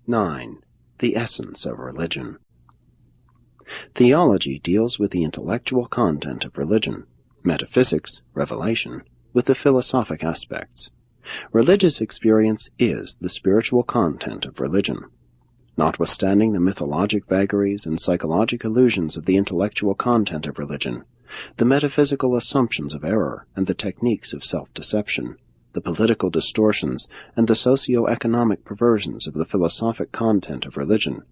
9. The essence of religion. Theology deals with the intellectual content of religion, metaphysics, revelation, with the philosophic aspects. Religious experience is the spiritual content of religion. Notwithstanding the mythologic vagaries and psychologic illusions of the intellectual content of religion, the metaphysical assumptions of error and the techniques of self-deception, the political distortions and the socio-economic perversions of the philosophic content of religion,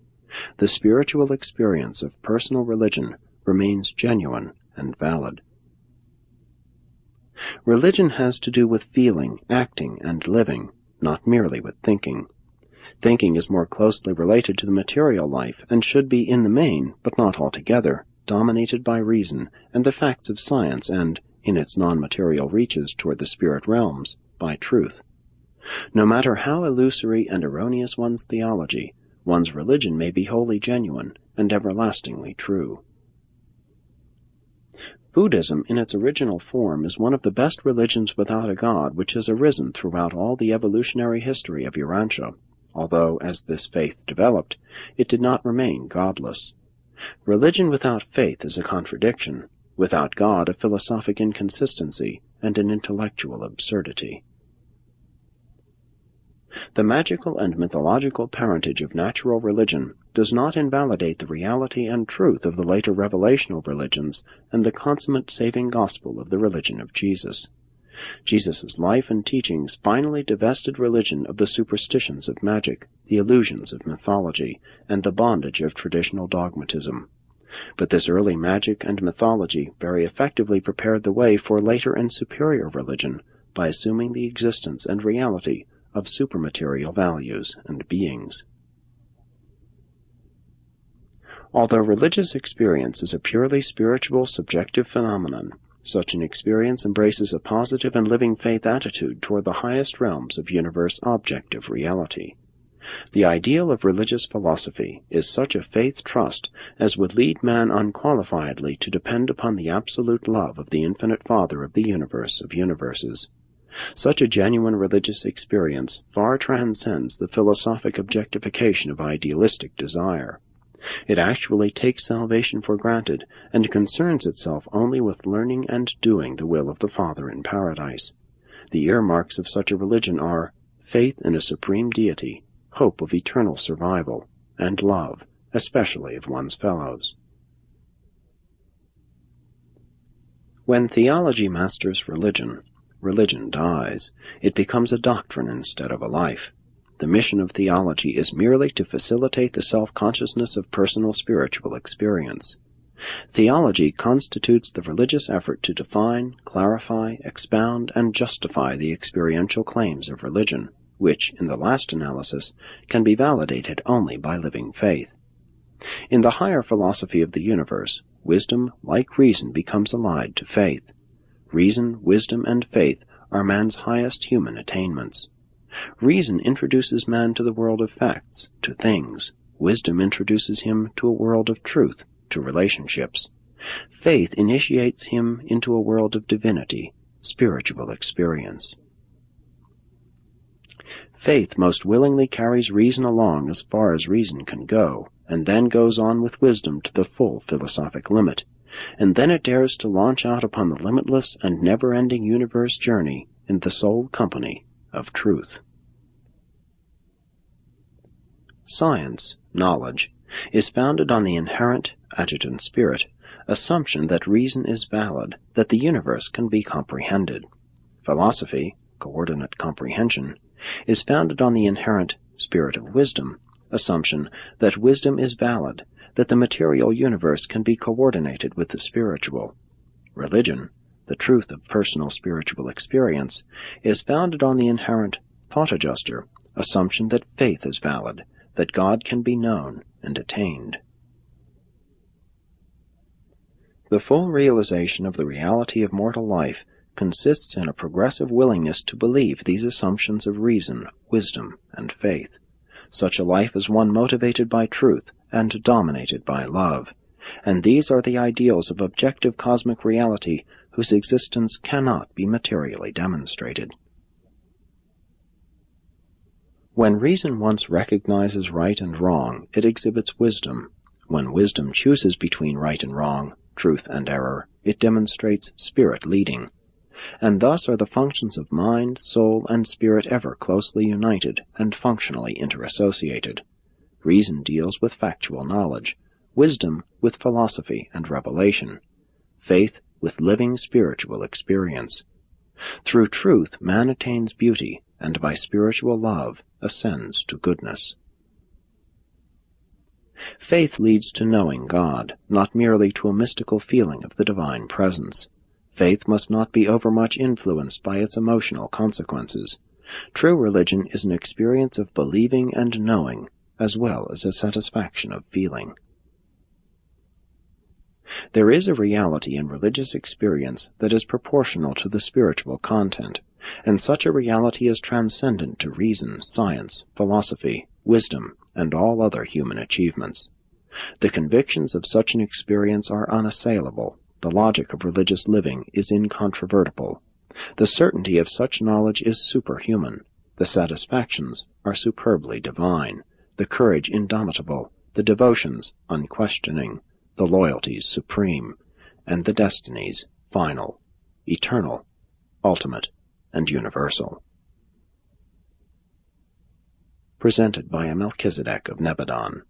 the spiritual experience of personal religion remains genuine and valid. Religion has to do with feeling, acting, and living, not merely with thinking. Thinking is more closely related to the material life and should be in the main, but not altogether, dominated by reason and the facts of science and, in its non-material reaches toward the spirit realms, by truth. No matter how illusory and erroneous one's theology, one's religion may be wholly genuine and everlastingly true. Buddhism in its original form is one of the best religions without a god which has arisen throughout all the evolutionary history of Urantia, although, as this faith developed, it did not remain godless. Religion without faith is a contradiction, without God a philosophic inconsistency and an intellectual absurdity. The magical and mythological parentage of natural religion does not invalidate the reality and truth of the later revelational religions and the consummate saving gospel of the religion of Jesus. Jesus' life and teachings finally divested religion of the superstitions of magic, the illusions of mythology, and the bondage of traditional dogmatism. But this early magic and mythology very effectively prepared the way for later and superior religion by assuming the existence and reality of supermaterial values and beings. Although religious experience is a purely spiritual subjective phenomenon, such an experience embraces a positive and living faith attitude toward the highest realms of universe objective reality. The ideal of religious philosophy is such a faith trust as would lead man unqualifiedly to depend upon the absolute love of the infinite Father of the universe of universes. Such a genuine religious experience far transcends the philosophic objectification of idealistic desire. It actually takes salvation for granted and concerns itself only with learning and doing the will of the Father in paradise. The earmarks of such a religion are faith in a supreme deity, hope of eternal survival, and love, especially of one's fellows. When theology masters religion, religion dies. It becomes a doctrine instead of a life. The mission of theology is merely to facilitate the self-consciousness of personal spiritual experience. Theology constitutes the religious effort to define, clarify, expound, and justify the experiential claims of religion, which, in the last analysis, can be validated only by living faith. In the higher philosophy of the universe, wisdom, like reason, becomes allied to faith. Reason, wisdom, and faith are man's highest human attainments. Reason introduces man to the world of facts, to things. Wisdom introduces him to a world of truth, to relationships. Faith initiates him into a world of divinity, spiritual experience. Faith most willingly carries reason along as far as reason can go, and then goes on with wisdom to the full philosophic limit, and then it dares to launch out upon the limitless and never-ending universe journey in the sole company of truth. Science, knowledge, is founded on the inherent, adjutant spirit, assumption that reason is valid, that the universe can be comprehended. Philosophy, coordinate comprehension, is founded on the inherent spirit of wisdom, assumption that wisdom is valid, that the material universe can be coordinated with the spiritual. Religion, the truth of personal spiritual experience, is founded on the inherent thought adjuster, assumption that faith is valid, that God can be known and attained. The full realization of the reality of mortal life consists in a progressive willingness to believe these assumptions of reason, wisdom, and faith. Such a life is one motivated by truth and dominated by love, and these are the ideals of objective cosmic reality whose existence cannot be materially demonstrated. When reason once recognizes right and wrong, it exhibits wisdom. When wisdom chooses between right and wrong, truth and error, it demonstrates spirit leading. And thus are the functions of mind, soul, and spirit ever closely united and functionally interassociated. Reason deals with factual knowledge, wisdom with philosophy and revelation, faith with living spiritual experience. Through truth man attains beauty, and by spiritual love ascends to goodness. Faith leads to knowing God, not merely to a mystical feeling of the divine presence. Faith must not be overmuch influenced by its emotional consequences. True religion is an experience of believing and knowing, as well as a satisfaction of feeling. There is a reality in religious experience that is proportional to the spiritual content, and such a reality is transcendent to reason, science, philosophy, wisdom, and all other human achievements. The convictions of such an experience are unassailable. The logic of religious living is incontrovertible. The certainty of such knowledge is superhuman. The satisfactions are superbly divine, the courage indomitable, the devotions unquestioning, the loyalties supreme, and the destinies final, eternal, ultimate, and universal. Presented by a Melchizedek of Nebadon.